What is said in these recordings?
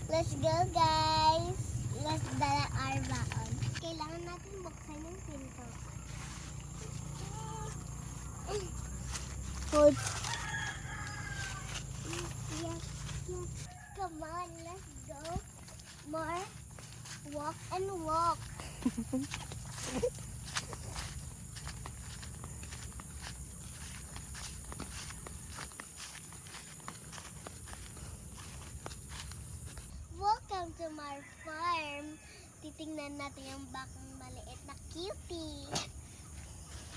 Let's go, guys. Let's dala our baon. Kailangan natin buksan yung pinto. Hold. Yes. Come on, let's go. More. Walk and walk. Welcome to my farm. Titingnan natin yung bakang maliit na cutie.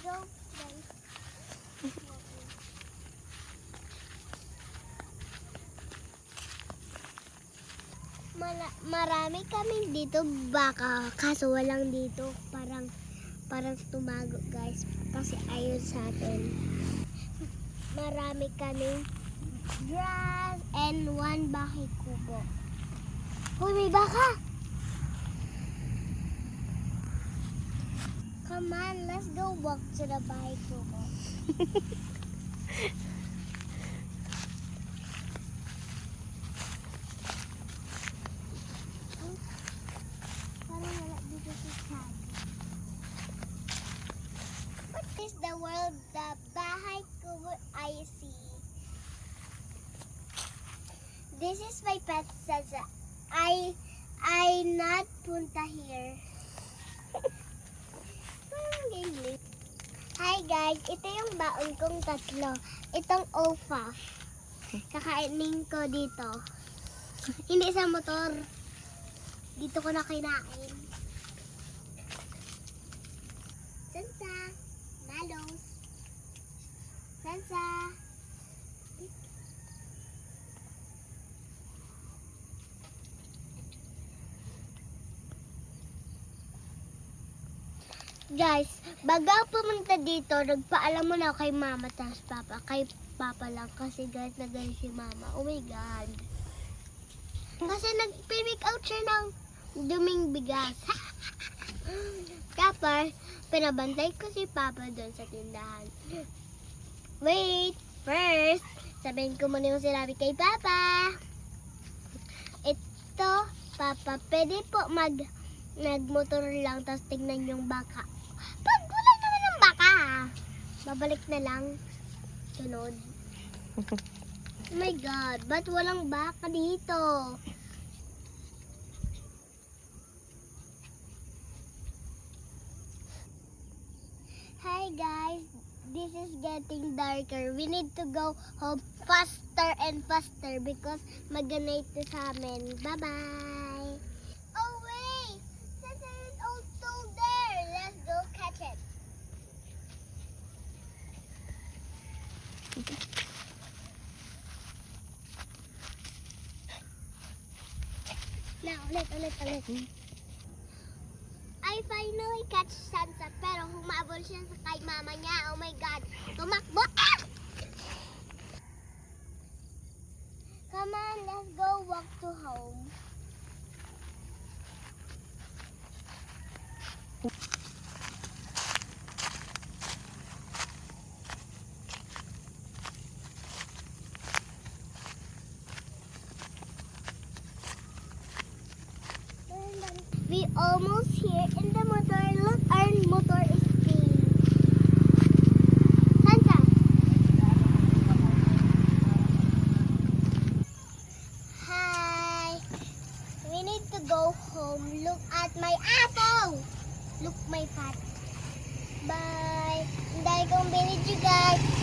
Go, guys. Marami kami dito baka, kaso walang dito. Parang tumago, guys. Kasi ayon sa atin. Marami kaming grass and one bahay kubo. Hoy, may baka! Come on, let's go walk to the bahay kubo. Parang wala dito si Chad. What is the world the bahay kubo I see? This is my pet Zaza. I not punta here. Hi guys, ito yung baon kong tatlo. Itong OFA. Kakainin ko dito. Hindi sa motor. Dito ko na kinain. Sansa. Malos. Sansa. Guys, bago ako pumunta dito, nagpaalam muna ako kay mama tapos papa. Kay papa lang kasi guys, nagalit si mama. Oh my God. Kasi nag-pick out siya ng duming bigas. Tapos, pinabantay ko si papa doon sa tindahan. Wait, first, sabihin ko muna yung sinabi kay papa. Ito, papa, pwede po nagmotor lang tapos tignan yung baka. Pag wala naman ng baka, babalik na lang. Sunod. Oh my God, ba't walang baka dito? Hi guys, this is getting darker. We need to go home faster and faster because mag-night na sa amin. Bye-bye! Oh wait! Cesar is also there! Let's go catch it! Na, ulit. I finally catch Sansa pero humabol siya sa kay mama niya. Oh my God! Tumakbo! Ah! Come on, let's go walk to home. We almost here in the motor. Look, our motor is clean. Sansa. Hi. We need to go home. Look at my apple. Look my fat. Bye. Dahil kong binidyo guys.